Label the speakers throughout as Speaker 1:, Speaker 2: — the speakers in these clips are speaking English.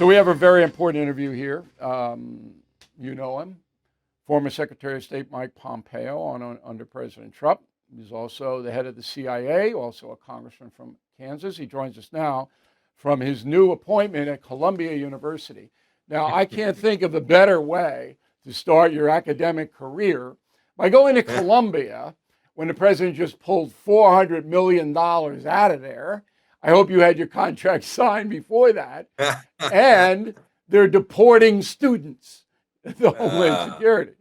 Speaker 1: So we have a very important interview here. You know him, former Secretary of State Mike Pompeo under President Trump. He's also the head of the CIA, also a congressman from Kansas. He joins us now from his new appointment at Columbia University. Now, I can't think of a better way to start your academic career by going to Columbia when the president just pulled $400 million out of there. I hope you had your contract signed before that. And they're deporting students, the Homeland Security.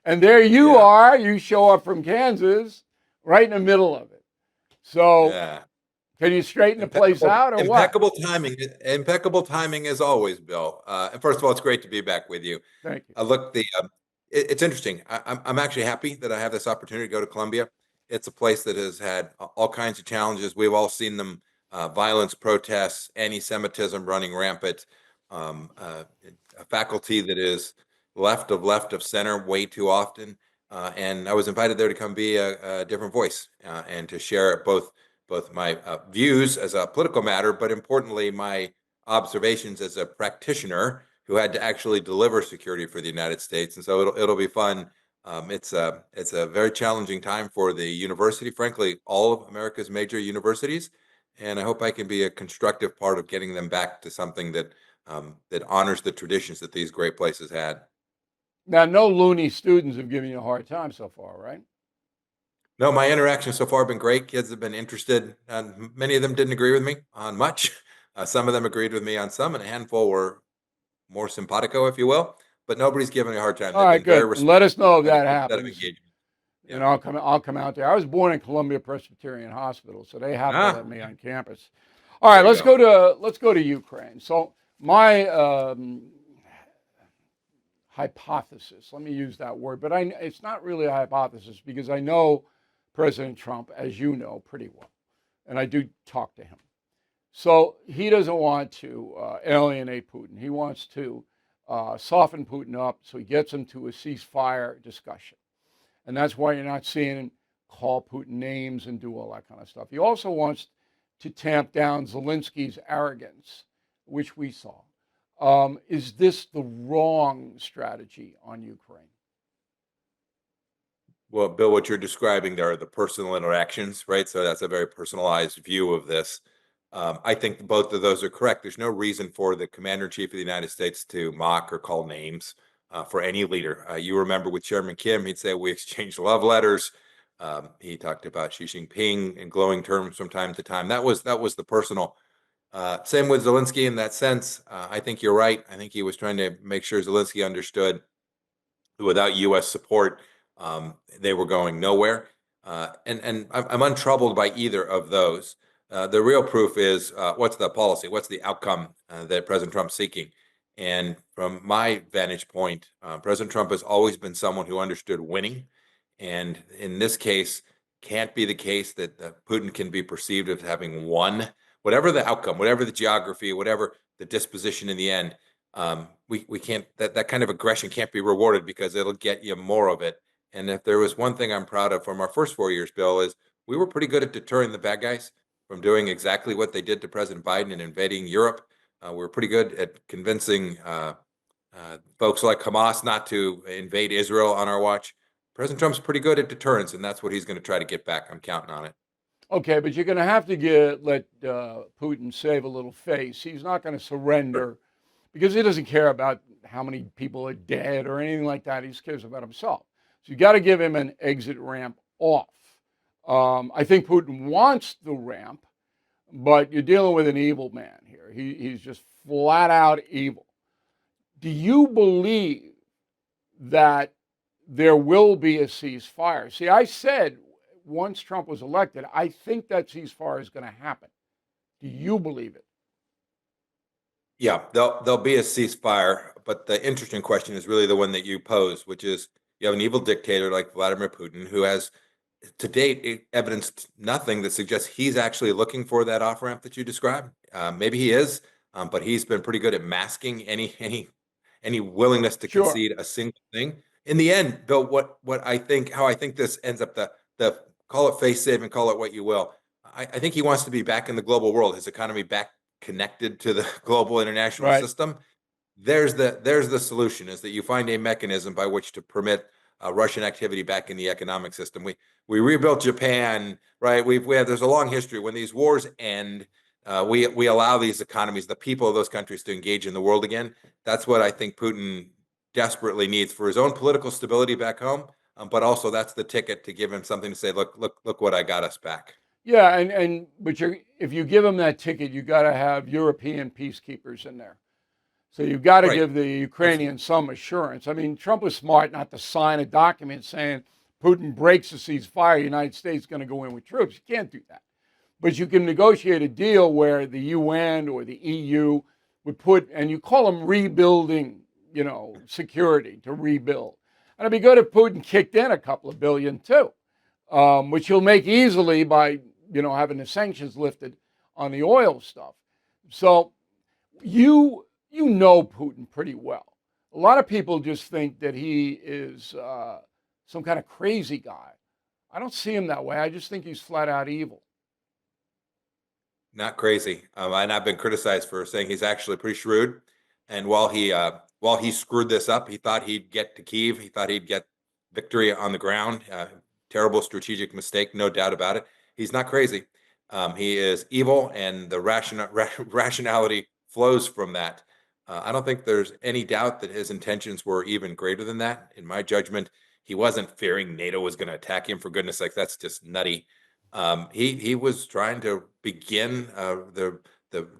Speaker 1: And there you are, you show up from Kansas right in the middle of it. So can you straighten the place out or
Speaker 2: impeccable what? Impeccable timing as always, Bill. And first of all, it's great to be back with you.
Speaker 1: Thank you.
Speaker 2: Look, it's interesting. I'm actually happy that I have this opportunity to go to Columbia. It's a place that has had all kinds of challenges. We've all seen them. Violence, protests, anti-Semitism running rampant, a faculty that is left of center way too often. And I was invited there to come be a different voice and to share both my views as a political matter, but importantly, my observations as a practitioner who had to actually deliver security for the United States. And so it'll be fun. It's a very challenging time for the university, frankly, all of America's major universities. And I hope I can be a constructive part of getting them back to something that honors the traditions that these great places had.
Speaker 1: Now, no loony students have given you a hard time so far, right?
Speaker 2: No, my interactions so far have been great. Kids have been interested, and many of them didn't agree with me on much. Some of them agreed with me on some, and a handful were more simpatico, if you will. But nobody's given me a hard time.
Speaker 1: All right, good. Let us know if that happens.
Speaker 2: Yeah.
Speaker 1: And I'll come out there. I was born in Columbia Presbyterian Hospital, so they have to let me on campus. All right, let's go to Ukraine. So my hypothesis, let me use that word, but it's not really a hypothesis because I know President Trump, as you know, pretty well, and I do talk to him. So he doesn't want to alienate Putin. He wants to soften Putin up so he gets him to a ceasefire discussion. And that's why you're not seeing him call Putin names and do all that kind of stuff. He also wants to tamp down Zelensky's arrogance, which we saw. Is this the wrong strategy on Ukraine?
Speaker 2: Well, Bill, what you're describing there are the personal interactions, right? So that's a very personalized view of this. I think both of those are correct. There's no reason for the Commander-in-Chief of the United States to mock or call names for any leader. You remember with Chairman Kim, he'd say we exchanged love letters. He talked about Xi Jinping in glowing terms from time to time. That was the personal. Same with Zelensky in that sense. I think you're right. I think he was trying to make sure Zelensky understood that without U.S. support, they were going nowhere. And I'm untroubled by either of those. The real proof is what's the policy? What's the outcome that President Trump's seeking? And from my vantage point, President Trump has always been someone who understood winning. And in this case, can't be the case that Putin can be perceived as having won. Whatever the outcome, whatever the geography, whatever the disposition in the end, we can't, that kind of aggression can't be rewarded because it'll get you more of it. And if there was one thing I'm proud of from our first 4 years, Bill, is we were pretty good at deterring the bad guys from doing exactly what they did to President Biden and invading Europe. We're pretty good at convincing folks like Hamas not to invade Israel on our watch. President Trump's pretty good at deterrence, and that's what he's going to try to get back. I'm counting on it.
Speaker 1: Okay, but you're going to have to let Putin save a little face. He's not going to surrender because he doesn't care about how many people are dead or anything like that. He just cares about himself. So you got to give him an exit ramp off. I think Putin wants the ramp, but you're dealing with an evil man here. He's just flat out evil. Do you believe that there will be a ceasefire? See, I said once Trump was elected, I think that ceasefire is going to happen. Do you believe it?
Speaker 2: Yeah, there'll be a ceasefire, but the interesting question is really the one that you pose, which is you have an evil dictator like Vladimir Putin who has, to date, evidenced nothing that suggests he's actually looking for that off ramp that you described. Maybe he is, but he's been pretty good at masking any willingness to concede a single thing. In the end, Bill, how I think this ends up, the call it face saving, call it what you will. I think he wants to be back in the global world, his economy back connected to the global international
Speaker 1: Right.
Speaker 2: system. There's the solution, is that you find a mechanism by which to permit Russian activity back in the economic system. We rebuilt Japan, right? There's a long history. When these wars end, we allow these economies, the people of those countries, to engage in the world again. That's what I think Putin desperately needs for his own political stability back home. But also that's the ticket to give him something to say, look what I got us back.
Speaker 1: Yeah, but if you give them that ticket, you got to have European peacekeepers in there. So you've got to
Speaker 2: Right.
Speaker 1: give the
Speaker 2: Absolutely.
Speaker 1: Ukrainians some assurance. I mean, Trump was smart not to sign a document saying Putin breaks the ceasefire, the United States is going to go in with troops. You can't do that. But you can negotiate a deal where the UN or the EU would put, and you call them rebuilding, security to rebuild. And it'd be good if Putin kicked in a couple of billion too, which he'll make easily by, having the sanctions lifted on the oil stuff. So you know Putin pretty well. A lot of people just think that he is some kind of crazy guy. I don't see him that way. I just think he's flat out evil.
Speaker 2: Not crazy. And I've been criticized for saying he's actually pretty shrewd. And while he screwed this up, he thought he'd get to Kyiv. He thought he'd get victory on the ground. Terrible strategic mistake, no doubt about it. He's not crazy. He is evil, and the rationality flows from that. I don't think there's any doubt that his intentions were even greater than that. In my judgment, he wasn't fearing NATO was going to attack him. For goodness sake, that's just nutty. He was trying to begin the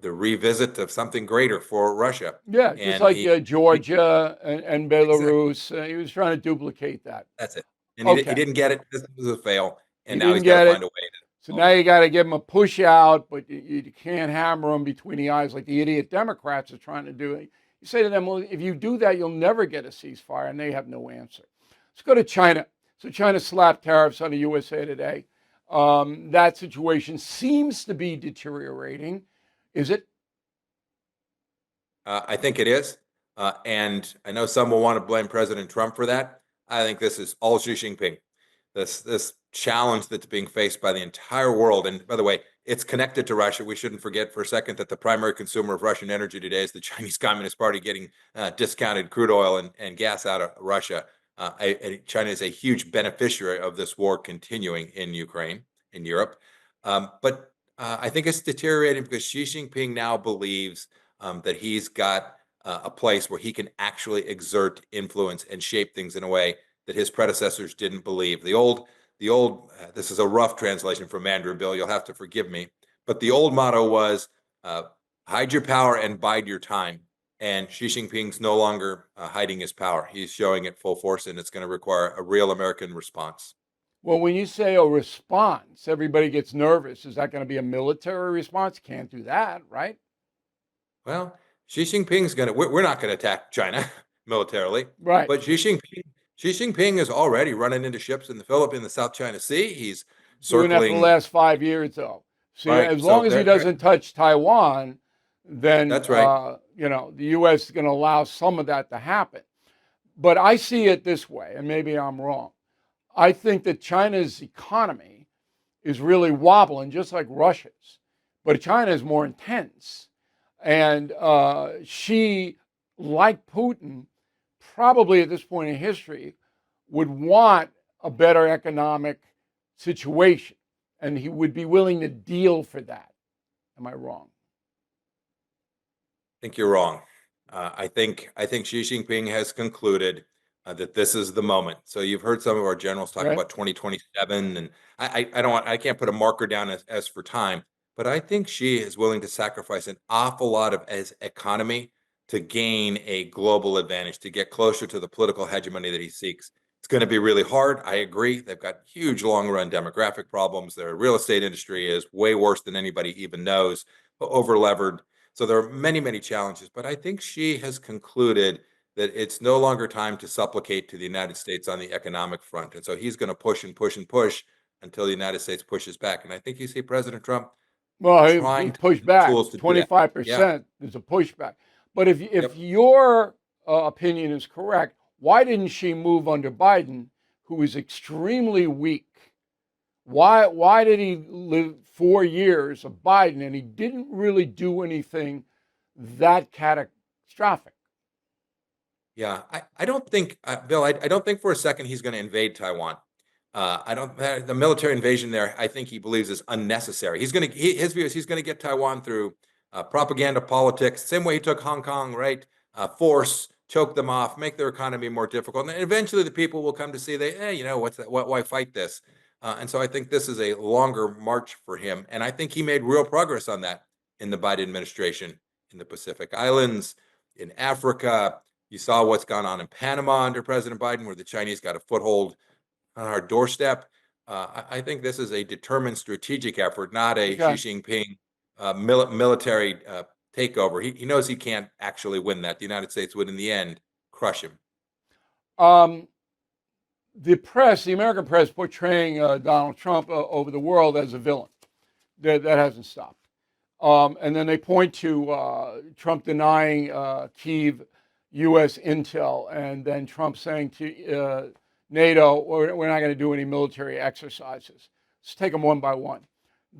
Speaker 2: revisit of something greater for Russia,
Speaker 1: Yeah, just
Speaker 2: and
Speaker 1: like
Speaker 2: he
Speaker 1: Georgia and
Speaker 2: exactly,
Speaker 1: Belarus. He was trying to duplicate that.
Speaker 2: that's it. And he
Speaker 1: Okay,
Speaker 2: didn't get it. This was a fail,
Speaker 1: he
Speaker 2: and now
Speaker 1: didn't
Speaker 2: he's got to
Speaker 1: get
Speaker 2: find
Speaker 1: it.
Speaker 2: a way to
Speaker 1: So
Speaker 2: solve
Speaker 1: now
Speaker 2: it.
Speaker 1: you got to give him a push out, but you can't hammer him between the eyes like the idiot Democrats are trying to do. You say to them, well, if you do that, you'll never get a ceasefire, and they have no answer. Let's go to China. So China slapped tariffs on the USA today. That situation seems to be deteriorating. Is it?
Speaker 2: I think it is. And I know some will want to blame President Trump for that. I think this is all Xi Jinping. This challenge that's being faced by the entire world. And by the way, it's connected to Russia. We shouldn't forget for a second that the primary consumer of Russian energy today is the Chinese Communist Party, getting discounted crude oil and gas out of Russia. China is a huge beneficiary of this war continuing in Ukraine, in Europe. But I think it's deteriorating because Xi Jinping now believes that he's got a place where he can actually exert influence and shape things in a way that his predecessors didn't believe. This is a rough translation from Mandarin, Bill. You'll have to forgive me, but the old motto was uh, hide your power and bide your time. And Xi Jinping's no longer hiding his power; he's showing it full force, and it's going to require a real American response.
Speaker 1: Well, when you say a response, everybody gets nervous. Is that going to be a military response? Can't do that, right?
Speaker 2: Well, Xi Jinping's going to. We're not going to attack China militarily,
Speaker 1: Right.
Speaker 2: but Xi Jinping is already running into ships in the South China Sea. He's
Speaker 1: Doing that for the
Speaker 2: circling.
Speaker 1: last 5 years, though. See,
Speaker 2: Right.
Speaker 1: as
Speaker 2: So
Speaker 1: long as he doesn't touch Taiwan, then
Speaker 2: that's right.
Speaker 1: the U.S. is going to allow some of that to happen. But I see it this way, and maybe I'm wrong. I think that China's economy is really wobbling, just like Russia's. But China is more intense, and she, like Putin, probably at this point in history, would want a better economic situation, and he would be willing to deal for that. Am I wrong?
Speaker 2: I think you're wrong. I think Xi Jinping has concluded that this is the moment. So you've heard some of our generals talk
Speaker 1: Okay.
Speaker 2: about 2027, and I can't put a marker down as for time, but I think Xi is willing to sacrifice an awful lot of his economy to gain a global advantage, to get closer to the political hegemony that he seeks. It's going to be really hard. I agree. They've got huge long run demographic problems. Their real estate industry is way worse than anybody even knows, over levered. So there are many, many challenges, but I think she has concluded that it's no longer time to supplicate to the United States on the economic front. And so he's going to push and push and push until the United States pushes back. And I think you see President Trump
Speaker 1: Well, he
Speaker 2: trying to
Speaker 1: pushed
Speaker 2: use the
Speaker 1: back
Speaker 2: tools to do that. Yeah.
Speaker 1: 25%. There's a pushback. But if
Speaker 2: Yep.
Speaker 1: your opinion is correct, why didn't she move under Biden, who is extremely weak? Why did he 4 years of Biden, and he didn't really do anything that catastrophic.
Speaker 2: Yeah, I don't think, Bill, I don't think for a second he's going to invade Taiwan. I don't, the military invasion there, I think he believes is unnecessary. His view is he's going to get Taiwan through propaganda politics, same way he took Hong Kong, right? Force, choke them off, make their economy more difficult. And eventually the people will come to see what's that? Why fight this? And so I think this is a longer march for him. And I think he made real progress on that in the Biden administration, in the Pacific Islands, in Africa. You saw what's gone on in Panama under President Biden, where the Chinese got a foothold on our doorstep. I think this is a determined strategic effort, not a Xi
Speaker 1: Okay.
Speaker 2: Jinping military takeover. He knows he can't actually win that. The United States would, in the end, crush him.
Speaker 1: Um, the American press, portraying Donald Trump over the world as a villain. That hasn't stopped. And then they point to Trump denying Kyiv U.S. intel, and then Trump saying to NATO, we're not going to do any military exercises. Let's take them one by one.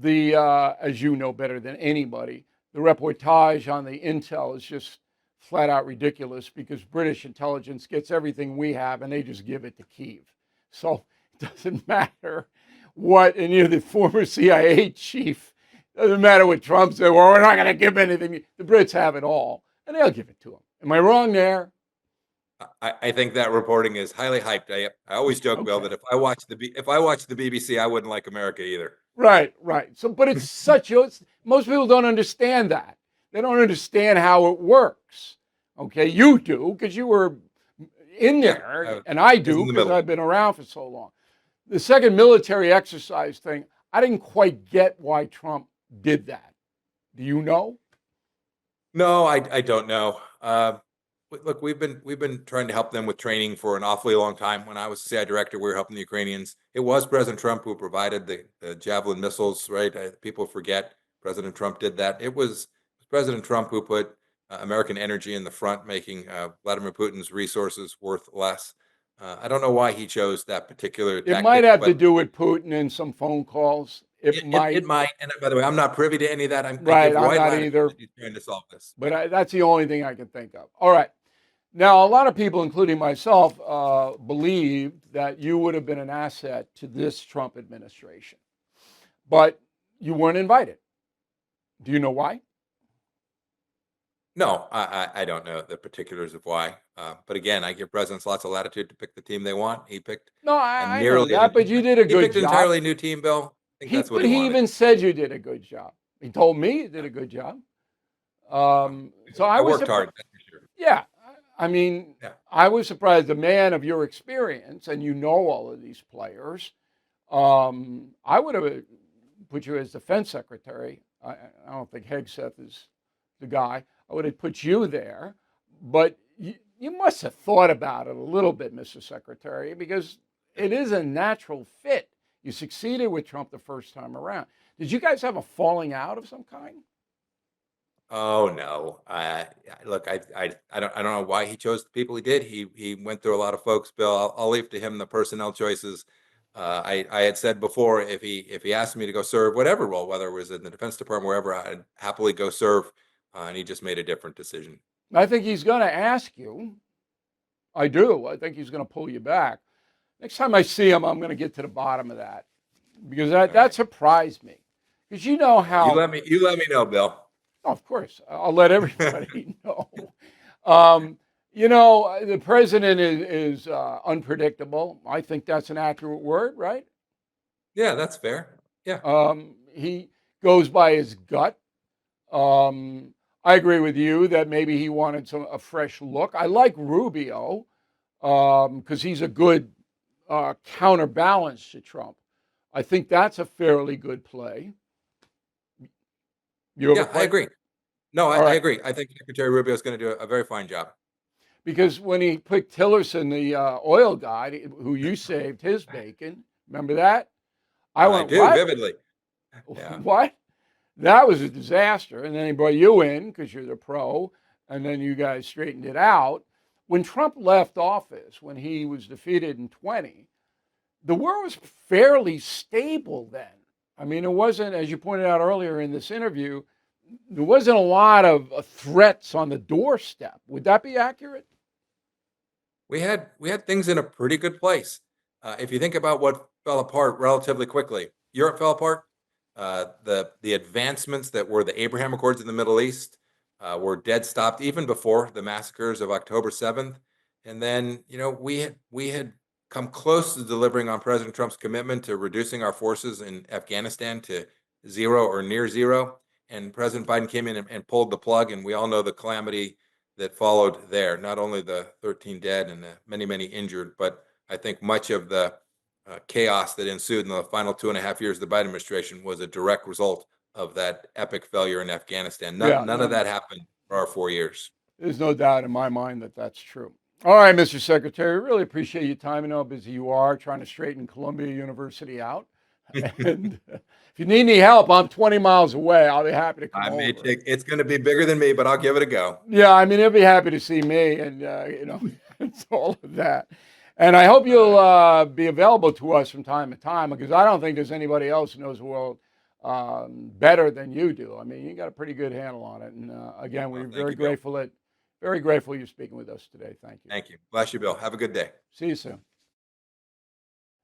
Speaker 1: As you know better than anybody, the reportage on the intel is just flat out ridiculous, because British intelligence gets everything we have and they just give it to Kyiv. So it doesn't matter what, and you're the former CIA chief, doesn't matter what Trump said, well, we're not going to give anything. The Brits have it all, and they'll give it to them. Am I wrong there?
Speaker 2: I think that reporting is highly hyped. I always joke, Bill, that if I watch the BBC, I wouldn't like America either.
Speaker 1: Right. So, but it's most people don't understand that. They don't understand how it works. Okay, you do, because you were in there, and I do because I've been around for so long. The second military exercise thing, I didn't quite get why Trump did that. Do you know?
Speaker 2: No, I don't know. Look, we've been trying to help them with training for an awfully long time. When I was CI director, we were helping the Ukrainians. It was President Trump who provided the Javelin missiles, right? People forget President Trump did that. It was President Trump who put American energy in the front, making Vladimir Putin's resources worth less. I don't know why he chose that particular tactic.
Speaker 1: It might have to do with Putin and some phone calls. It might.
Speaker 2: It might. And by the way, I'm not privy to any of that.
Speaker 1: I'm not either.
Speaker 2: Trying to solve this.
Speaker 1: But that's the only thing I can think of. All right. Now, a lot of people, including myself, believed that you would have been an asset to this Trump administration, but you weren't invited. Do you know why?
Speaker 2: No, I don't know the particulars of why. But again, I give presidents lots of latitude to pick the team they want. He picked
Speaker 1: I know that, but you did a good job.
Speaker 2: He picked an entirely new team, Bill. I think that's what he wanted.
Speaker 1: He even said you did a good job. He told me you did a good job. So I
Speaker 2: worked hard, that's for sure.
Speaker 1: Yeah. I mean, I was surprised, a man of your experience, and you know all of these players. I would have put you as defense secretary. I don't think Hegseth is the guy. I would have put you there. But you must have thought about it a little bit, Mr. Secretary, because it is a natural fit. You succeeded with Trump the first time around. Did you guys have a falling out of some kind?
Speaker 2: Oh no! Look, I don't know why he chose the people he did. He went through a lot of folks, Bill. I'll leave to him the personnel choices. I had said before, if he asked me to go serve whatever role, whether it was in the Defense Department, wherever, I'd happily go serve. And he just made a different decision.
Speaker 1: I think he's going to ask you. I do. I think he's going to pull you back. Next time I see him, I'm going to get to the bottom of that, because that surprised me. Because you know how
Speaker 2: you let me know, Bill.
Speaker 1: Oh, of course, I'll let everybody know. The president is unpredictable. I think that's an accurate word, right?
Speaker 2: Yeah, that's fair. Yeah.
Speaker 1: He goes by his gut. I agree with you that maybe he wanted a fresh look. I like Rubio because he's a good counterbalance to Trump. I think that's a fairly good play.
Speaker 2: I agree. No, I agree. I think Secretary Rubio is going to do a very fine job.
Speaker 1: Because when he picked Tillerson, the oil guy, who you saved his bacon, remember that?
Speaker 2: I do, what? Vividly.
Speaker 1: Yeah. What? That was a disaster. And then he brought you in because you're the pro, and then you guys straightened it out. When Trump left office, when he was defeated in 20, the world was fairly stable then. I mean, it wasn't, as you pointed out earlier in this interview, there wasn't a lot of threats on the doorstep. Would that be accurate?
Speaker 2: We had things in a pretty good place. If you think about what fell apart relatively quickly, Europe fell apart. The advancements that were the Abraham Accords in the Middle East were dead stopped even before the massacres of October 7th. And then, we had come close to delivering on President Trump's commitment to reducing our forces in Afghanistan to zero or near zero. And President Biden came in and pulled the plug, and we all know the calamity that followed there. Not only the 13 dead and the many, many injured, but I think much of the chaos that ensued in the final 2.5 years of the Biden administration was a direct result of that epic failure in Afghanistan.
Speaker 1: Yeah,
Speaker 2: None of that happened for our 4 years.
Speaker 1: there's no doubt in my mind that that's true. All right, Mr. Secretary, really appreciate your time. I know how busy you are trying to straighten Columbia University out. And if you need any help, I'm 20 miles away. I'll be happy to come
Speaker 2: I may
Speaker 1: over.
Speaker 2: it's going to be bigger than me, but I'll give it a go.
Speaker 1: Yeah, I mean, he'll be happy to see me, and it's all of that. And I hope you'll be available to us from time to time, because I don't think there's anybody else who knows the world better than you do. I mean, you got a pretty good handle on it. And again, we're
Speaker 2: Well, thank
Speaker 1: very
Speaker 2: you, Bill.
Speaker 1: grateful you're speaking with us today. Thank you.
Speaker 2: Thank you. Bless you, Bill. Have a good day.
Speaker 1: See you soon.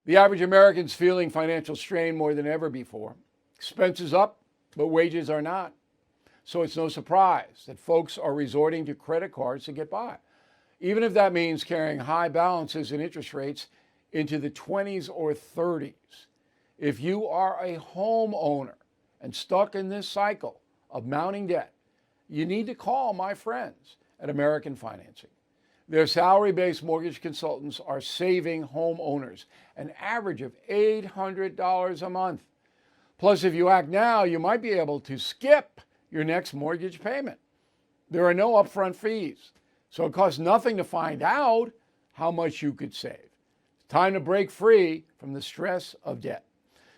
Speaker 1: The average American's feeling financial strain more than ever before. Expenses up, but wages are not. So it's no surprise that folks are resorting to credit cards to get by, even if that means carrying high balances and interest rates into the 20s or 30s. If you are a homeowner and stuck in this cycle of mounting debt, you need to call my friends at American Financing. Their salary-based mortgage consultants are saving homeowners an average of $800 a month. Plus, if you act now, you might be able to skip your next mortgage payment. There are no upfront fees, so it costs nothing to find out how much you could save. It's time to break free from the stress of debt.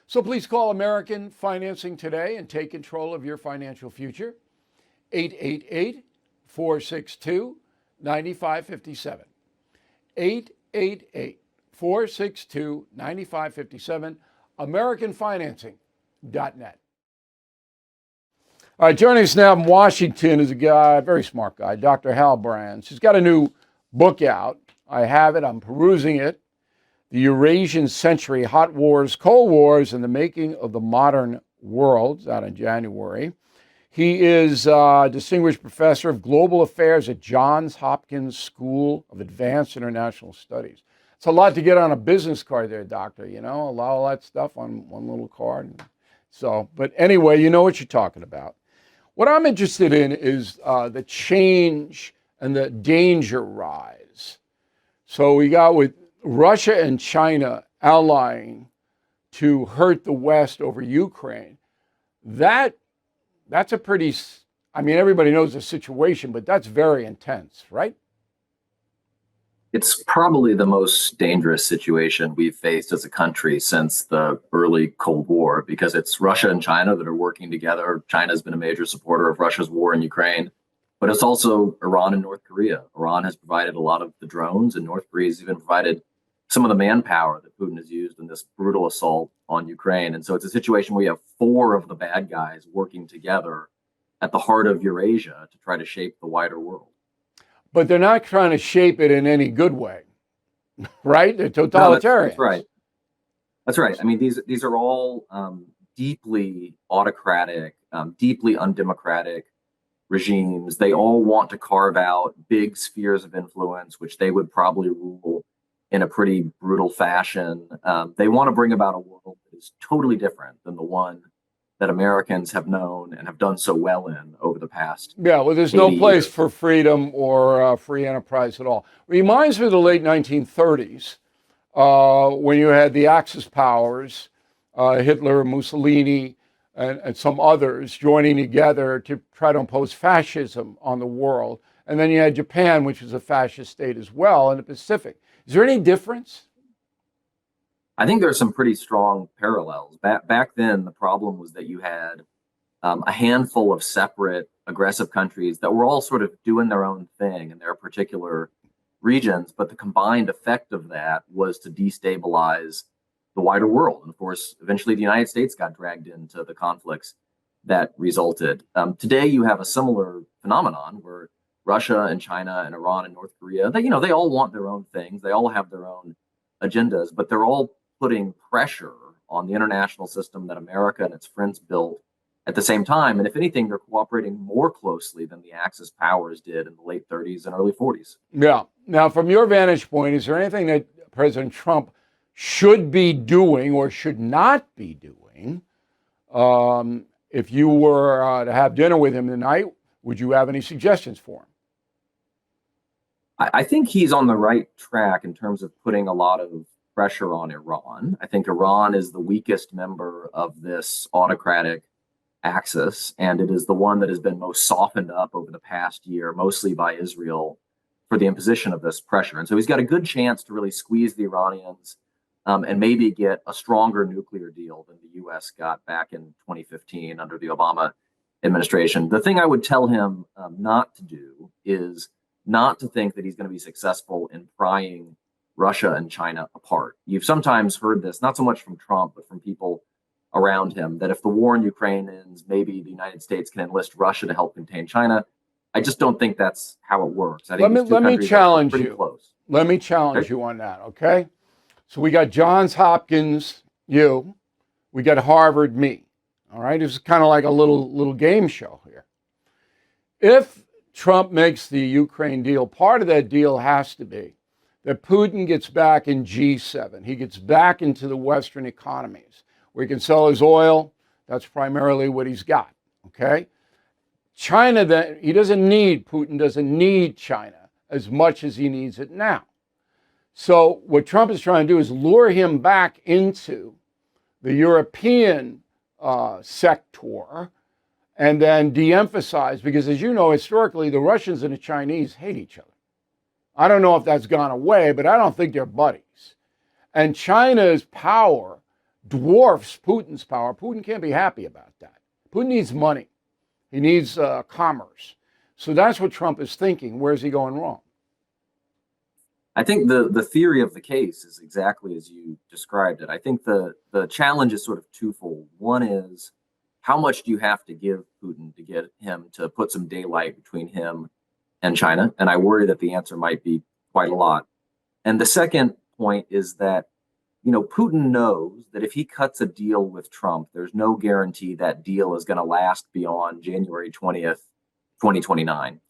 Speaker 1: So please call American Financing today and take control of your financial future. 888-462-9557. 888-462-9557. AmericanFinancing.net. All right, joining us now from Washington is a guy, a very smart guy, Dr. Hal Brands. He's got a new book out. I have it. I'm perusing it. The Eurasian Century, Hot Wars, Cold Wars, and the Making of the Modern World. It's out in January. He is a distinguished professor of global affairs at Johns Hopkins School of Advanced International Studies. It's a lot to get on a business card there, Doctor, a lot of that stuff on one little card. So, but anyway, you know what you're talking about. What I'm interested in is the change and the danger rise. So we got with Russia and China allying to hurt the West over Ukraine. That's a pretty, everybody knows the situation, but that's very intense, right?
Speaker 3: It's probably the most dangerous situation we've faced as a country since the early Cold War, because it's Russia and China that are working together. China's been a major supporter of Russia's war in Ukraine, but it's also Iran and North Korea. Iran has provided a lot of the drones, and North Korea's even provided some of the manpower that Putin has used in this brutal assault on Ukraine. And so it's a situation where you have four of the bad guys working together at the heart of Eurasia to try to shape the wider world.
Speaker 1: But they're not trying to shape it in any good way, right? They're totalitarian.
Speaker 3: That's right. That's right. I mean, these are all deeply autocratic, deeply undemocratic regimes. They all want to carve out big spheres of influence, which they would probably rule in a pretty brutal fashion. They want to bring about a world that is totally different than the one that Americans have known and have done so well in over the past.
Speaker 1: Yeah, well, there's no place
Speaker 3: years.
Speaker 1: for freedom or free enterprise at all. Reminds me of the late 1930s when you had the Axis powers, Hitler, Mussolini, and some others joining together to try to impose fascism on the world. And then you had Japan, which was a fascist state as well, in the Pacific. Is there any difference?
Speaker 3: I think there's some pretty strong parallels. Back then, the problem was that you had a handful of separate aggressive countries that were all sort of doing their own thing in their particular regions, but the combined effect of that was to destabilize the wider world. And of course, eventually the United States got dragged into the conflicts that resulted. Today, you have a similar phenomenon where Russia and China and Iran and North Korea, they all want their own things. They all have their own agendas, but they're all putting pressure on the international system that America and its friends built at the same time. And if anything, they're cooperating more closely than the Axis powers did in the late 30s and early 40s.
Speaker 1: Yeah. Now, from your vantage point, is there anything that President Trump should be doing or should not be doing? If you were to have dinner with him tonight, would you have any suggestions for him?
Speaker 3: I think he's on the right track in terms of putting a lot of pressure on Iran. I think Iran is the weakest member of this autocratic axis, and it is the one that has been most softened up over the past year, mostly by Israel, for the imposition of this pressure. And so he's got a good chance to really squeeze the Iranians and maybe get a stronger nuclear deal than the U.S. got back in 2015 under the Obama administration. The thing I would tell him not to do is not to think that he's going to be successful in prying Russia and China apart. You've sometimes heard this, not so much from Trump, but from people around him, that if the war in Ukraine ends, maybe the United States can enlist Russia to help contain China. I just don't think that's how it works. I think
Speaker 1: let me challenge you.
Speaker 3: Close.
Speaker 1: Let me challenge you on that, okay? So we got Johns Hopkins, you. We got Harvard, me. All right? It's kind of like a little game show here. If Trump makes the Ukraine deal, part of that deal has to be that Putin gets back in G7. He gets back into the Western economies where he can sell his oil. That's primarily what he's got, okay? China, then, Putin doesn't need China as much as he needs it now. So what Trump is trying to do is lure him back into the European sector and then de-emphasize, because as you know, historically, the Russians and the Chinese hate each other. I don't know if that's gone away, but I don't think they're buddies. And China's power dwarfs Putin's power. Putin can't be happy about that. Putin needs money. He needs commerce. So that's what Trump is thinking. Where's he going wrong?
Speaker 3: I think the theory of the case is exactly as you described it. I think the challenge is sort of twofold. One is, how much do you have to give Putin to get him to put some daylight between him and China? And I worry that the answer might be quite a lot. And the second point is that, Putin knows that if he cuts a deal with Trump, there's no guarantee that deal is going to last beyond January 20th, 2029.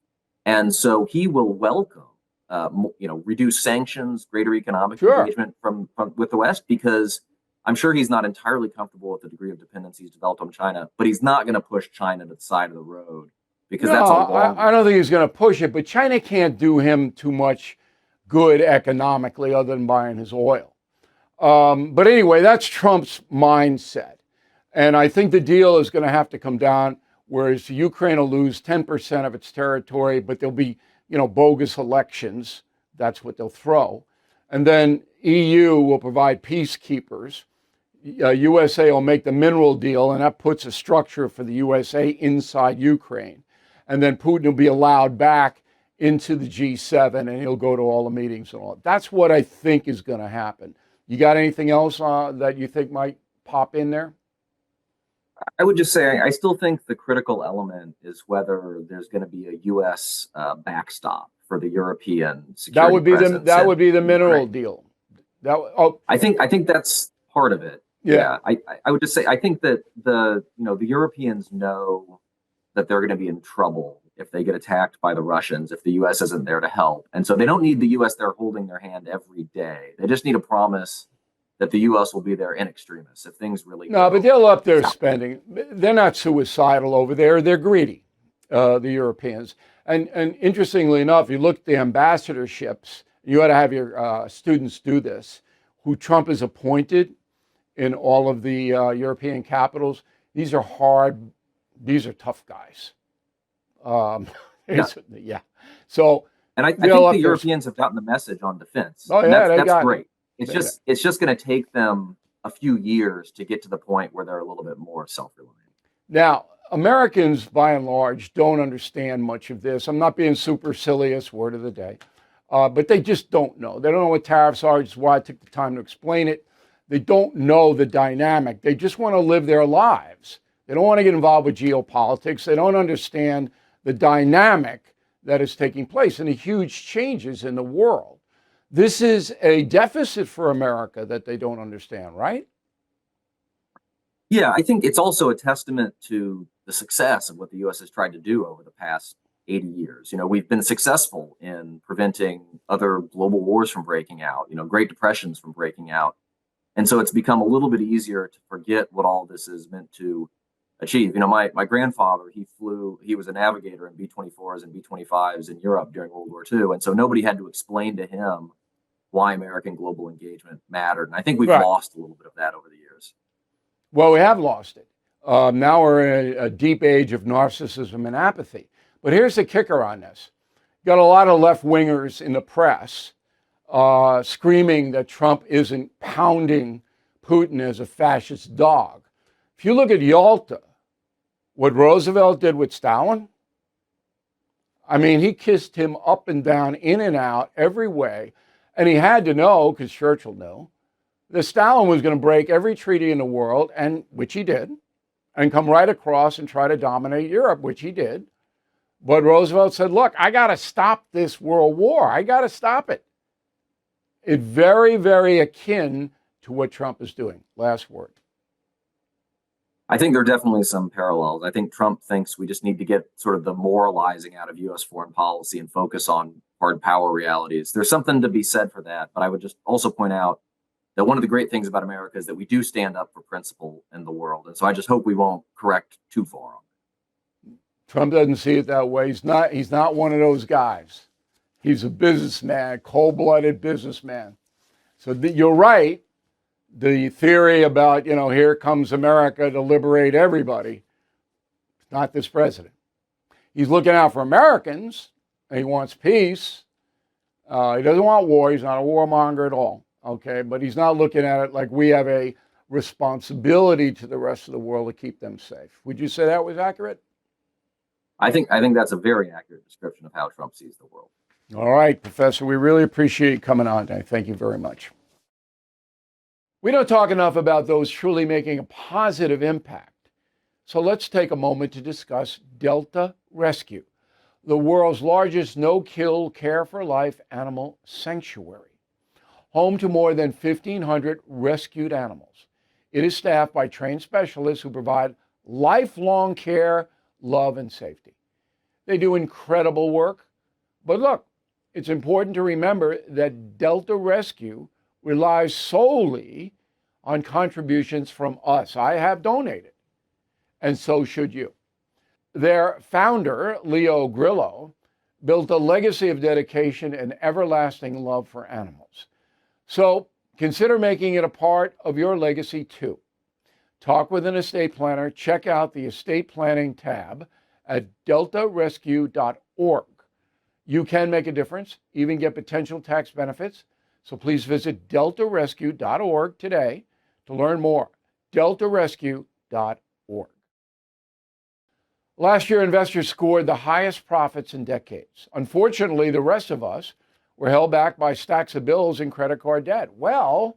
Speaker 3: And so he will welcome reduce sanctions, greater economic engagement from with the West, because I'm sure he's not entirely comfortable with the degree of dependency he's developed on China, but he's not going to push China to the side of the road, because that's a long.
Speaker 1: I don't think he's going to push it, but China can't do him too much good economically other than buying his oil. But anyway, that's Trump's mindset. And I think the deal is going to have to come down, whereas Ukraine will lose 10% of its territory, but there'll be bogus elections. That's what they'll throw. And then EU will provide peacekeepers. USA will make the mineral deal, and that puts a structure for the USA inside Ukraine. And then Putin will be allowed back into the G7, and he'll go to all the meetings and all. That's what I think is going to happen. You got anything else that you think might pop in there?
Speaker 3: I would just say I still think the critical element is whether there's going to be a U.S. Backstop for the European security.
Speaker 1: That would be the mineral deal.
Speaker 3: I think that's part of it. Yeah. I would just say I think that the Europeans know that they're going to be in trouble if they get attacked by the Russians if the U.S. isn't there to help, and so they don't need the U.S. there holding their hand every day. They just need a promise that the U.S. will be there in extremis if things really.
Speaker 1: No, but they'll up their spending. They're not suicidal over there. They're greedy, the Europeans. And interestingly enough, you look at the ambassadorships. You ought to have your students do this. Who Trump has appointed in all of the European capitals. These are tough guys. Yeah. So. And
Speaker 3: I think the Europeans have gotten the message on defense.
Speaker 1: Oh yeah,
Speaker 3: that's great. It's just going to take them a few years to get to the point where they're a little bit more self-reliant.
Speaker 1: Now, Americans, by and large, don't understand much of this. I'm not being supercilious, word of the day, but they just don't know. They don't know what tariffs are, which is why I took the time to explain it. They don't know the dynamic. They just want to live their lives. They don't want to get involved with geopolitics. They don't understand the dynamic that is taking place and the huge changes in the world. This is a deficit for America that they don't understand, right?
Speaker 3: Yeah, I think it's also a testament to the success of what the U.S. has tried to do over the past 80 years. We've been successful in preventing other global wars from breaking out, Great Depressions from breaking out. And so it's become a little bit easier to forget what all this is meant to achieve. My grandfather, he was a navigator in B-24s and B-25s in Europe during World War II. And so nobody had to explain to him why American global engagement mattered. And I think we've
Speaker 1: Right.
Speaker 3: lost a little bit of that over the years.
Speaker 1: Well, we have lost it. Now we're in a deep age of narcissism and apathy. But here's the kicker on this. Got a lot of left-wingers in the press screaming that Trump isn't pounding Putin as a fascist dog. If you look at Yalta, what Roosevelt did with Stalin, I mean, he kissed him up and down, in and out, every way. And he had to know, because Churchill knew, that Stalin was going to break every treaty in the world, and which he did, and come right across and try to dominate Europe, which he did. But Roosevelt said, look, I got to stop this world war. I got to stop it. It's very, very akin to what Trump is doing. Last word.
Speaker 3: I think there are definitely some parallels. I think Trump thinks we just need to get sort of the moralizing out of U.S. foreign policy and focus on hard power realities. There's something to be said for that. But I would just also point out that one of the great things about America is that we do stand up for principle in the world. And so I just hope we won't correct too far on it.
Speaker 1: Trump doesn't see it that way. He's not one of those guys. He's a businessman, cold-blooded businessman. So you're right. The theory about, here comes America to liberate everybody, it's not this president. He's looking out for Americans, and he wants peace. He doesn't want war. He's not a warmonger at all, okay? But he's not looking at it like we have a responsibility to the rest of the world to keep them safe. Would you say that was accurate?
Speaker 3: I think that's a very accurate description of how Trump sees the world.
Speaker 1: All right, Professor, we really appreciate you coming on today. Thank you very much. We don't talk enough about those truly making a positive impact. So let's take a moment to discuss Delta Rescue, the world's largest no-kill care-for-life animal sanctuary. Home to more than 1,500 rescued animals. It is staffed by trained specialists who provide lifelong care, love, and safety. They do incredible work. But look, it's important to remember that Delta Rescue relies solely on contributions from us. I have donated, and so should you. Their founder, Leo Grillo, built a legacy of dedication and everlasting love for animals. So consider making it a part of your legacy too. Talk with an estate planner. Check out the estate planning tab at deltarescue.org. You can make a difference, even get potential tax benefits. So please visit deltarescue.org today to learn more. deltarescue.org. Last year, investors scored the highest profits in decades. Unfortunately, the rest of us were held back by stacks of bills and credit card debt. Well,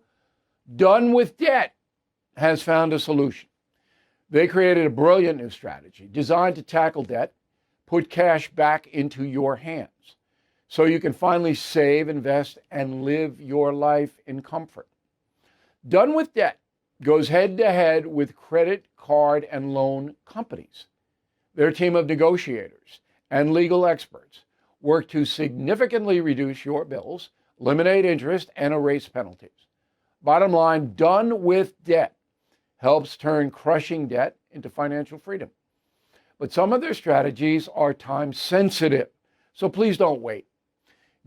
Speaker 1: Done with Debt has found a solution. They created a brilliant new strategy designed to tackle debt, put cash back into your hands, so you can finally save, invest, and live your life in comfort. Done with Debt goes head-to-head with credit card and loan companies. Their team of negotiators and legal experts work to significantly reduce your bills, eliminate interest, and erase penalties. Bottom line, Done with Debt helps turn crushing debt into financial freedom. But some of their strategies are time sensitive, so please don't wait.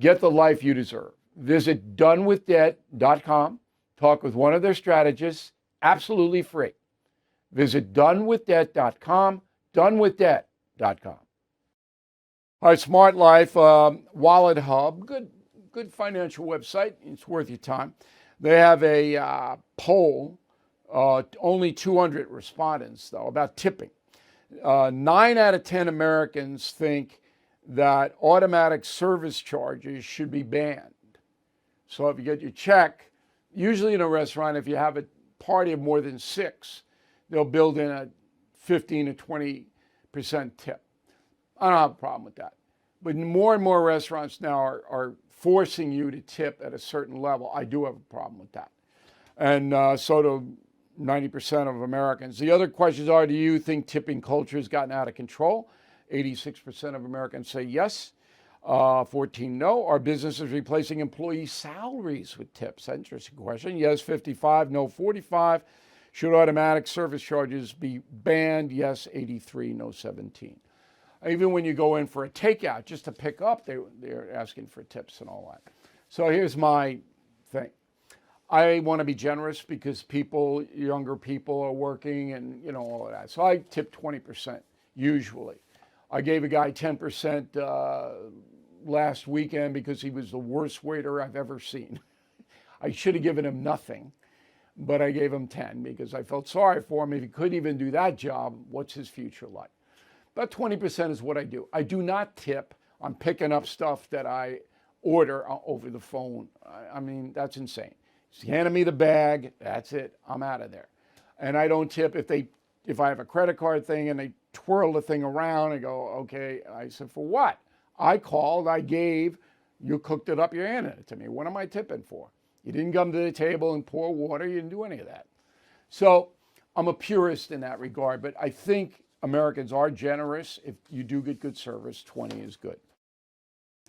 Speaker 1: Get the life you deserve. Visit donewithdebt.com. Talk with one of their strategists, absolutely free. Visit donewithdebt.com, donewithdebt.com. All right, Smart Life, Wallet Hub, good financial website. It's worth your time. They have a poll, only 200 respondents, though, about tipping. 9 out of 10 Americans think that automatic service charges should be banned. So if you get your check, Usually in a restaurant, if you have a party of more than 6, they'll build in a 15 to 20% tip. I don't have a problem with that. But more and more restaurants now are forcing you to tip at a certain level. I do have a problem with that. And so do 90% of Americans. The other questions are, do you think tipping culture has gotten out of control? 86% of Americans say yes. 14 no. Are businesses replacing employee salaries with tips? Interesting question. Yes, 55, no, 45. Should automatic service charges be banned? Yes, 83, no, 17. Even when you go in for a takeout, just to pick up, they're asking for tips and all that. So here's my thing. I want to be generous because younger people are working and, all of that. So I tip 20% usually. I gave a guy 10% last weekend because he was the worst waiter I've ever seen. I should have given him nothing, but I gave him 10 because I felt sorry for him. If he couldn't even do that job, what's his future like? About 20% is what I do. I do not tip on picking up stuff that I order over the phone. I mean, that's insane. Just handing me the bag, that's it. I'm out of there. And I don't tip if I have a credit card thing and they twirl the thing around and go, okay. I said, for what? I called, I gave, you cooked it up, you handed it to me. What am I tipping for? You didn't come to the table and pour water. You didn't do any of that. So I'm a purist in that regard, but I think Americans are generous. If you do get good service, 20 is good.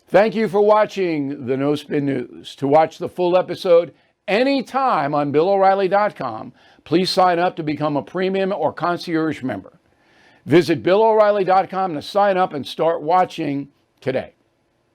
Speaker 1: Thank you for watching the No Spin News. To watch the full episode anytime on BillO'Reilly.com, please sign up to become a premium or concierge member. Visit BillO'Reilly.com to sign up and start watching today.